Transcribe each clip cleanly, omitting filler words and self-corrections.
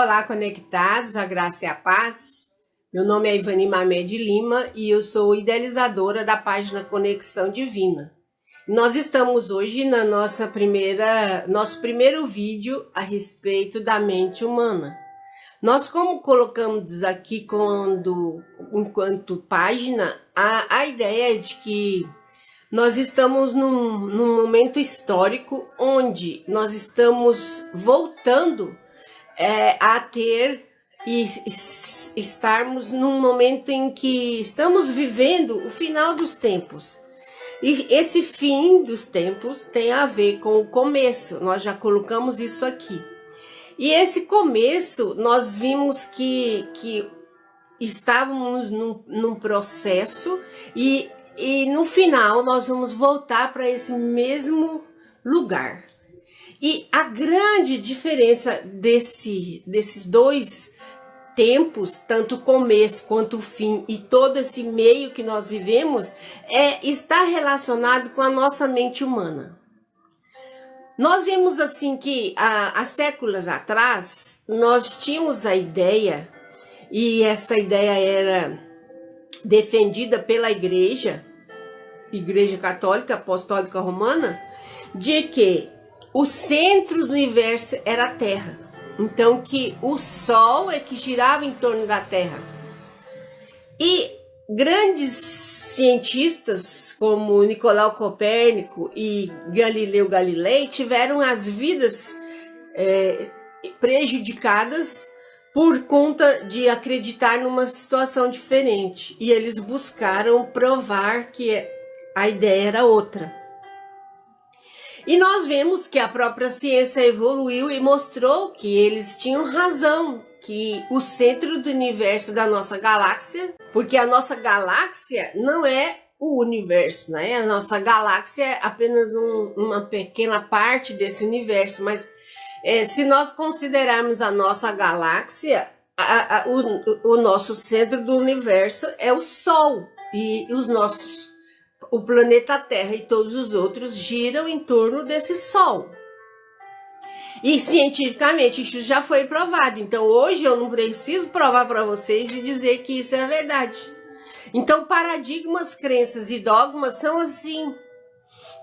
Olá, conectados, a graça e a paz. Meu nome é Ivani Mamed Lima e eu sou idealizadora da página Conexão Divina. Nós estamos hoje na nosso primeiro vídeo a respeito da mente humana. Nós, como colocamos aqui enquanto página, a ideia é de que nós estamos num momento histórico onde nós estamos voltando a ter e estarmos num momento em que estamos vivendo o final dos tempos. E esse fim dos tempos tem a ver com o começo, nós já colocamos isso aqui. E esse começo, nós vimos que estávamos num processo e no final nós vamos voltar para esse mesmo lugar. E a grande diferença desses dois tempos, tanto o começo quanto o fim e todo esse meio que nós vivemos, está relacionado com a nossa mente humana. Nós vemos assim que há séculos atrás, nós tínhamos a ideia, e essa ideia era defendida pela Igreja Católica Apostólica Romana, de que o centro do universo era a Terra. Então, que o Sol é que girava em torno da Terra. E grandes cientistas como Nicolau Copérnico e Galileu Galilei tiveram as vidas prejudicadas por conta de acreditar numa situação diferente. E eles buscaram provar que a ideia era outra. E nós vemos que a própria ciência evoluiu e mostrou que eles tinham razão, que o centro do universo da nossa galáxia, porque a nossa galáxia não é o universo, né? A nossa galáxia é apenas uma pequena parte desse universo, mas se nós considerarmos a nossa galáxia, o nosso centro do universo é o Sol, e o planeta Terra e todos os outros giram em torno desse Sol. E cientificamente isso já foi provado. Então hoje eu não preciso provar para vocês e dizer que isso é verdade. Então paradigmas, crenças e dogmas são assim.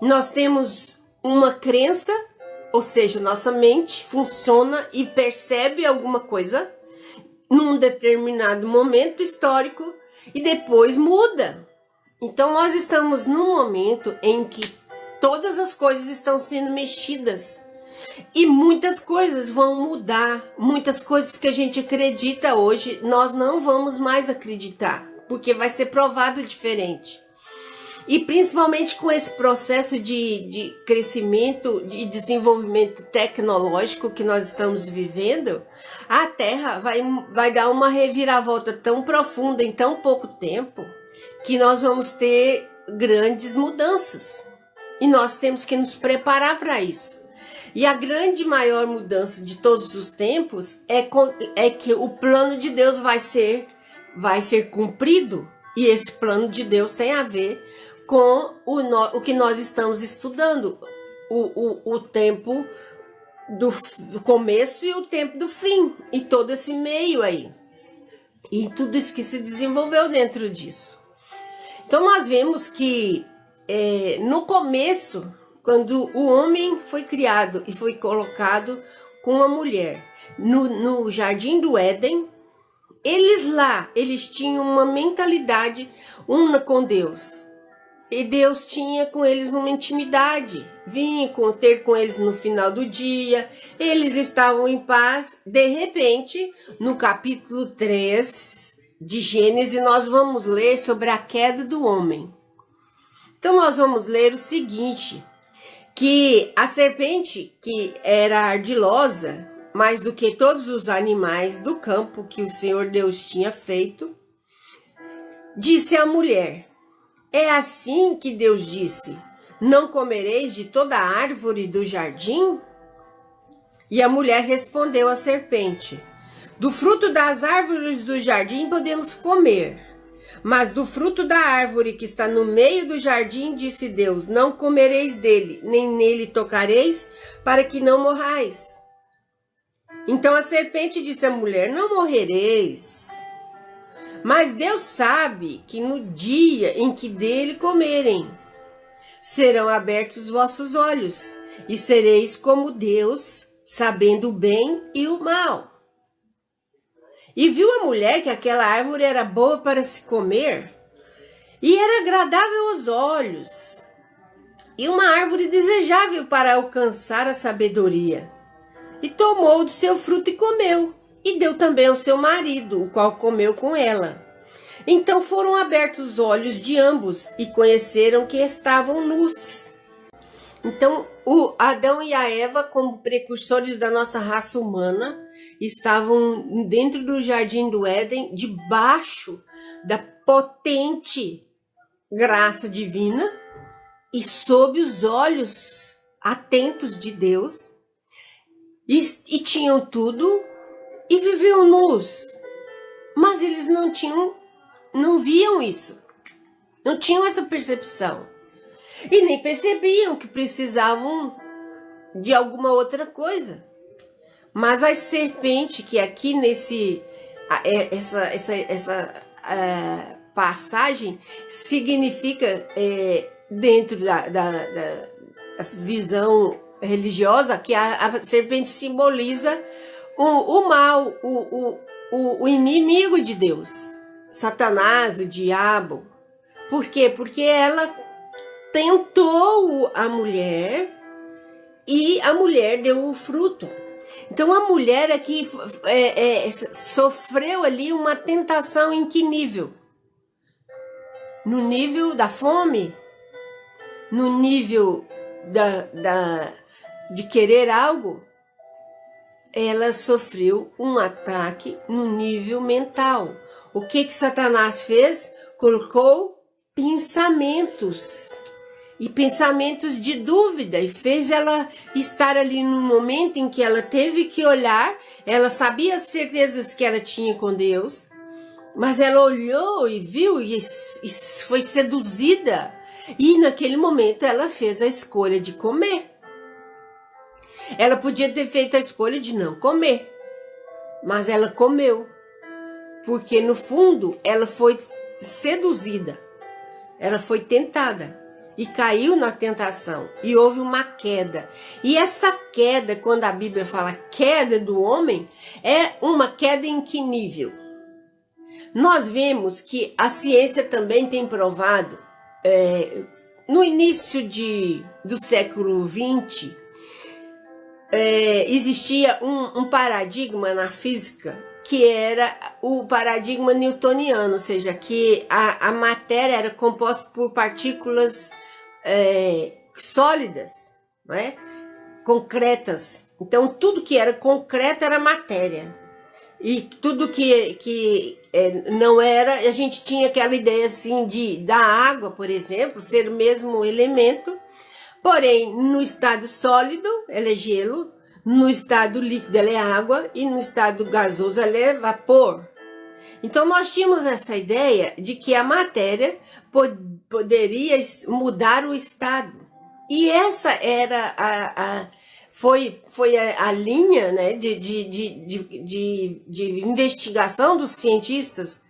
Nós temos uma crença, ou seja, nossa mente funciona e percebe alguma coisa num determinado momento histórico e depois muda. Então nós estamos num momento em que todas as coisas estão sendo mexidas e muitas coisas vão mudar, muitas coisas que a gente acredita hoje nós não vamos mais acreditar, porque vai ser provado diferente. E principalmente com esse processo de crescimento e desenvolvimento tecnológico que nós estamos vivendo, a Terra vai dar uma reviravolta tão profunda em tão pouco tempo que nós vamos ter grandes mudanças. E nós temos que nos preparar para isso. E a grande maior mudança de todos os tempos é que o plano de Deus vai ser cumprido. E esse plano de Deus tem a ver com o que nós estamos estudando. O tempo do começo e o tempo do fim. E todo esse meio aí. E tudo isso que se desenvolveu dentro disso. Então nós vemos que no começo, quando o homem foi criado e foi colocado com a mulher no jardim do Éden, eles tinham uma mentalidade una com Deus. E Deus tinha com eles uma intimidade, vinha ter com eles no final do dia, eles estavam em paz. De repente, no capítulo 3 de Gênesis, nós vamos ler sobre a queda do homem. Então nós vamos ler o seguinte, que a serpente, que era ardilosa, mais do que todos os animais do campo que o Senhor Deus tinha feito, disse à mulher: é assim que Deus disse, não comereis de toda a árvore do jardim? E a mulher respondeu à serpente: do fruto das árvores do jardim podemos comer, mas do fruto da árvore que está no meio do jardim, disse Deus, não comereis dele, nem nele tocareis, para que não morrais. Então a serpente disse à mulher: não morrereis. Mas Deus sabe que no dia em que dele comerem, serão abertos os vossos olhos, e sereis como Deus, sabendo o bem e o mal. E viu a mulher que aquela árvore era boa para se comer, e era agradável aos olhos, e uma árvore desejável para alcançar a sabedoria. E tomou do seu fruto e comeu, e deu também ao seu marido, o qual comeu com ela. Então foram abertos os olhos de ambos, e conheceram que estavam nus. Então, o Adão e a Eva, como precursores da nossa raça humana, estavam dentro do jardim do Éden, debaixo da potente graça divina e sob os olhos atentos de Deus, e tinham tudo e viviam nus. Mas eles não viam isso, não tinham essa percepção. E nem percebiam que precisavam de alguma outra coisa. Mas a serpente, que aqui essa passagem significa, dentro da visão religiosa, que a serpente simboliza o mal, o inimigo de Deus, Satanás, o diabo. Por quê? Porque ela tentou a mulher e a mulher deu o fruto. Então a mulher aqui sofreu ali uma tentação em que nível? No nível da fome? No nível de querer algo? Ela sofreu um ataque no nível mental. O que Satanás fez? Colocou pensamentos. E pensamentos de dúvida, e fez ela estar ali no momento em que ela teve que olhar. Ela sabia as certezas que ela tinha com Deus, mas ela olhou e viu e foi seduzida, e naquele momento ela fez a escolha de comer. Ela podia ter feito a escolha de não comer, mas ela comeu, porque no fundo ela foi seduzida, ela foi tentada e caiu na tentação, e houve uma queda. E essa queda, quando a Bíblia fala queda do homem, é uma queda em que nível? Nós vemos que a ciência também tem provado, no início do século XX, existia um paradigma na física, que era o paradigma newtoniano, ou seja, que a matéria era composta por partículas sólidas, não é? Concretas. Então tudo que era concreto era matéria, e tudo que não era, a gente tinha aquela ideia assim da água, por exemplo, ser o mesmo elemento, porém no estado sólido ela é gelo, no estado líquido ela é água, e no estado gasoso ela é vapor. Então nós tínhamos essa ideia de que a matéria poderia mudar o estado. E essa era foi a linha, né, de investigação dos cientistas.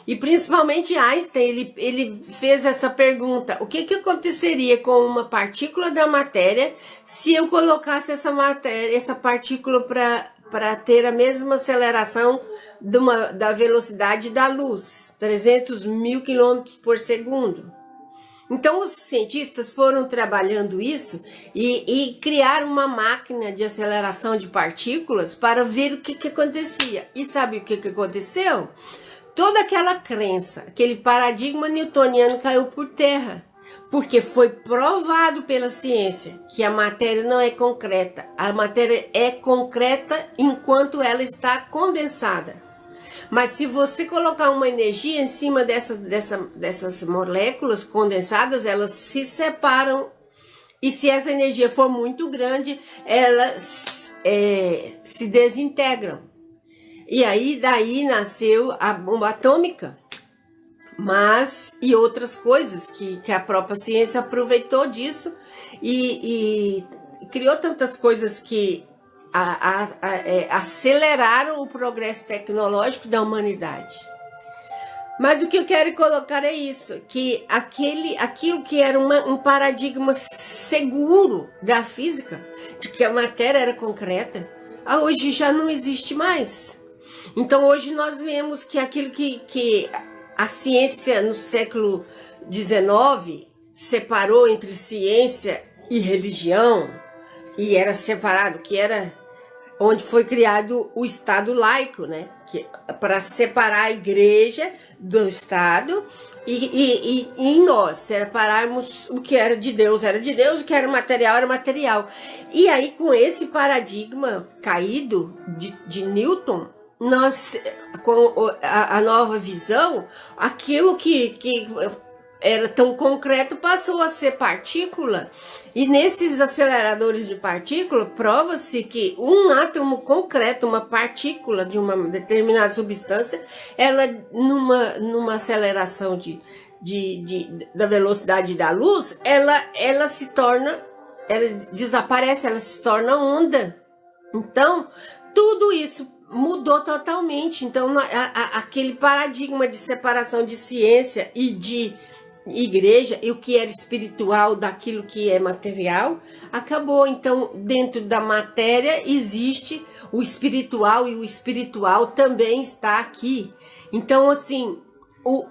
E principalmente Einstein, ele fez essa pergunta: o que aconteceria com uma partícula da matéria se eu colocasse essa partícula para ter a mesma aceleração da velocidade da luz, 300 mil quilômetros por segundo. Então os cientistas foram trabalhando isso e criaram uma máquina de aceleração de partículas para ver o que acontecia. E sabe o que aconteceu? Toda aquela crença, aquele paradigma newtoniano caiu por terra, porque foi provado pela ciência que a matéria não é concreta. A matéria é concreta enquanto ela está condensada. Mas se você colocar uma energia em cima dessas moléculas condensadas, elas se separam. E se essa energia for muito grande, elas se desintegram. E aí daí nasceu a bomba atômica, e outras coisas que a própria ciência aproveitou disso e criou tantas coisas que aceleraram o progresso tecnológico da humanidade. Mas o que eu quero colocar é isso, que aquilo que era um paradigma seguro da física, de que a matéria era concreta, hoje já não existe mais. Então hoje nós vemos que aquilo que a ciência no século XIX separou entre ciência e religião, e era separado, que era onde foi criado o Estado laico, né? Para separar a igreja do Estado e em nós separarmos o que era de Deus, o que era material, era material. E aí, com esse paradigma caído de Newton, nós, com a nova visão, aquilo que era tão concreto passou a ser partícula, e nesses aceleradores de partícula prova-se que um átomo concreto, uma partícula de uma determinada substância, ela numa aceleração da velocidade da luz, ela se torna, ela desaparece, ela se torna onda. Então tudo isso mudou totalmente. Então aquele paradigma de separação de ciência e de igreja, e o que era espiritual daquilo que é material, acabou. Então dentro da matéria existe o espiritual, e o espiritual também está aqui. Então assim,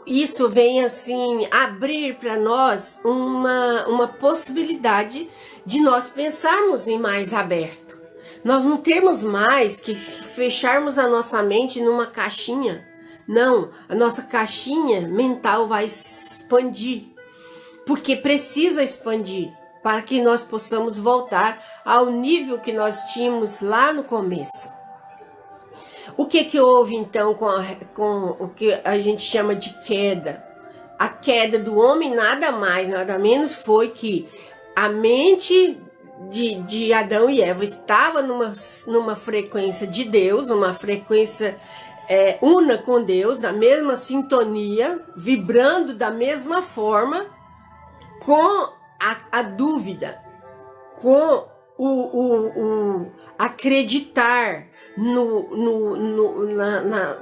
isso vem assim abrir para nós uma possibilidade de nós pensarmos em mais aberto. Nós não temos mais que fecharmos a nossa mente numa caixinha. Não, a nossa caixinha mental vai expandir, porque precisa expandir para que nós possamos voltar ao nível que nós tínhamos lá no começo. O que houve então com o que a gente chama de queda? A queda do homem nada mais, nada menos foi que a mente de Adão e Eva estava numa frequência de Deus, uma frequência una com Deus, na mesma sintonia, vibrando da mesma forma, com a dúvida, com o acreditar na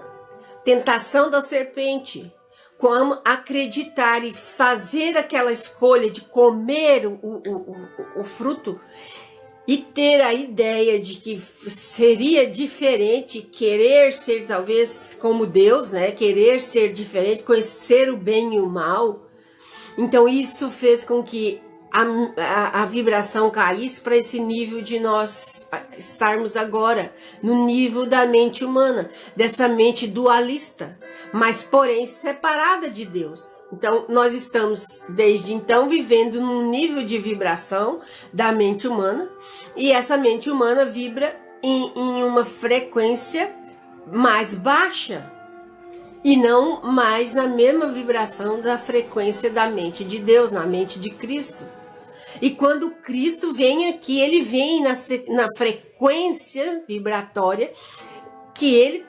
tentação da serpente, como acreditar e fazer aquela escolha de comer o fruto, e ter a ideia de que seria diferente, querer ser talvez como Deus, né? Querer ser diferente, conhecer o bem e o mal. Então isso fez com que a vibração caísse para esse nível de nós estarmos agora, no nível da mente humana, dessa mente dualista, mas porém separada de Deus. Então nós estamos desde então vivendo num nível de vibração da mente humana, e essa mente humana vibra em uma frequência mais baixa, e não mais na mesma vibração da frequência da mente de Deus, na mente de Cristo. E quando Cristo vem aqui, ele vem na frequência vibratória que ele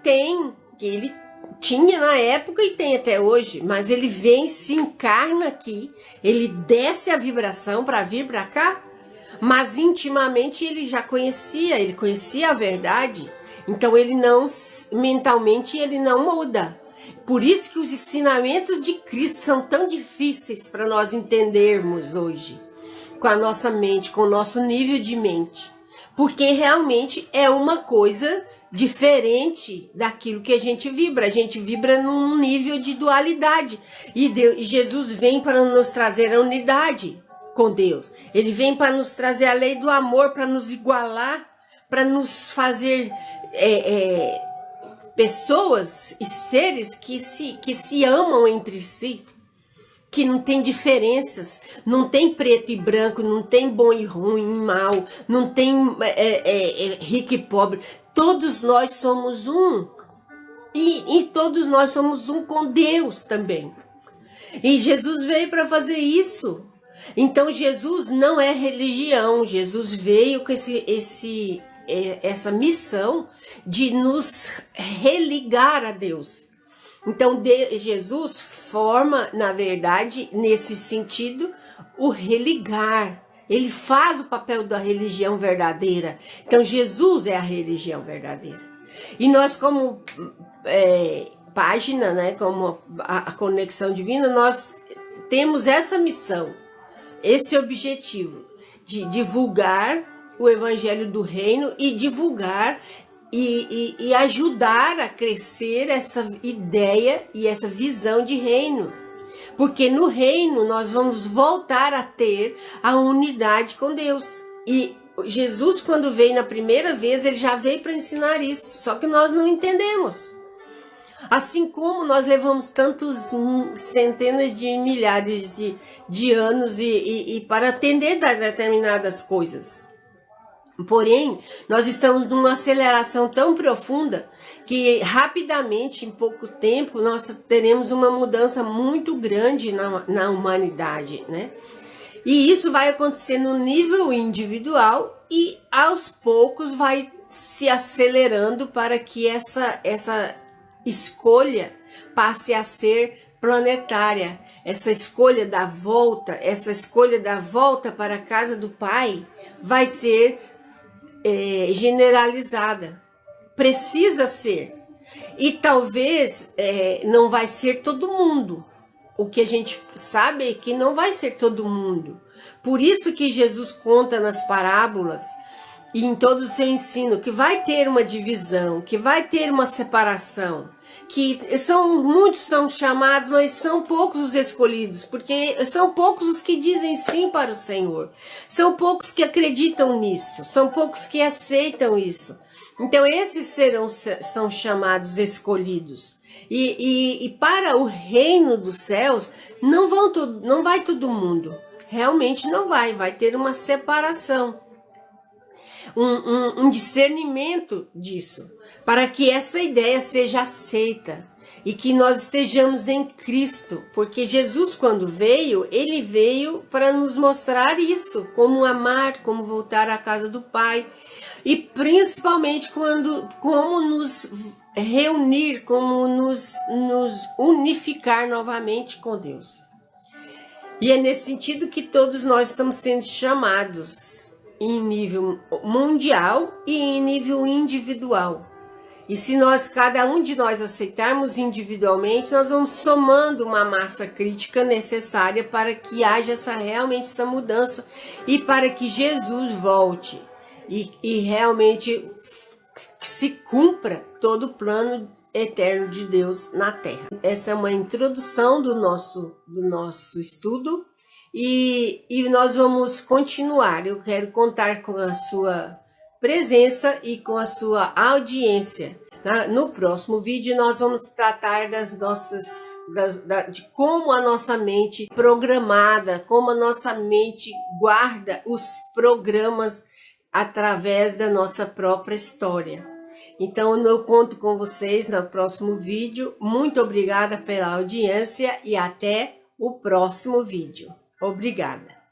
tinha na época e tem até hoje, mas ele vem, se encarna aqui, ele desce a vibração para vir para cá, mas intimamente ele já conhecia, ele conhecia a verdade, então ele não, mentalmente ele não muda. Por isso que os ensinamentos de Cristo são tão difíceis para nós entendermos hoje, com a nossa mente, com o nosso nível de mente, porque realmente é uma coisa diferente daquilo que a gente vibra num nível de dualidade, e Jesus vem para nos trazer a unidade com Deus, ele vem para nos trazer a lei do amor, para nos igualar, para nos fazer pessoas e seres que se amam entre si, que não tem diferenças, não tem preto e branco, não tem bom e ruim, mal, não tem rico e pobre. Todos nós somos um, e todos nós somos um com Deus também. E Jesus veio para fazer isso. Então Jesus não é religião, Jesus veio com essa missão de nos religar a Deus. Então Jesus forma, na verdade, nesse sentido, o religar. Ele faz o papel da religião verdadeira. Então Jesus é a religião verdadeira. E nós, como página, né, como a Conexão Divina, nós temos essa missão, esse objetivo de divulgar o Evangelho do Reino e divulgar e ajudar a crescer essa ideia e essa visão de reino. Porque no reino nós vamos voltar a ter a unidade com Deus. E Jesus, quando veio na primeira vez, ele já veio para ensinar isso. Só que nós não entendemos. Assim como nós levamos tantos centenas de milhares de anos e para atender determinadas coisas. Porém, nós estamos numa aceleração tão profunda que rapidamente, em pouco tempo, nós teremos uma mudança muito grande na humanidade, né? E isso vai acontecer no nível individual e aos poucos vai se acelerando para que essa escolha passe a ser planetária. Essa escolha da volta para a casa do Pai vai ser generalizada, precisa ser, e talvez não vai ser todo mundo. O que a gente sabe é que não vai ser todo mundo. Por isso que Jesus conta nas parábolas e em todo o seu ensino que vai ter uma divisão, que vai ter uma separação, que muitos são chamados, mas são poucos os escolhidos, porque são poucos os que dizem sim para o Senhor, são poucos que acreditam nisso, são poucos que aceitam isso. Então esses são chamados escolhidos. E para o reino dos céus não vai todo mundo, realmente não vai ter uma separação. Um discernimento disso, para que essa ideia seja aceita e que nós estejamos em Cristo, porque Jesus, quando veio, ele veio para nos mostrar isso, como amar, como voltar à casa do Pai, e principalmente como nos reunir, como nos unificar novamente com Deus. E é nesse sentido que todos nós estamos sendo chamados em nível mundial e em nível individual. E se cada um de nós aceitarmos individualmente, nós vamos somando uma massa crítica necessária para que haja realmente essa mudança e para que Jesus volte e realmente se cumpra todo o plano eterno de Deus na Terra. Essa é uma introdução do nosso estudo. E nós vamos continuar. Eu quero contar com a sua presença e com a sua audiência. No próximo vídeo nós vamos tratar de como a nossa mente programada, como a nossa mente guarda os programas através da nossa própria história. Então eu conto com vocês no próximo vídeo. Muito obrigada pela audiência e até o próximo vídeo. Obrigada.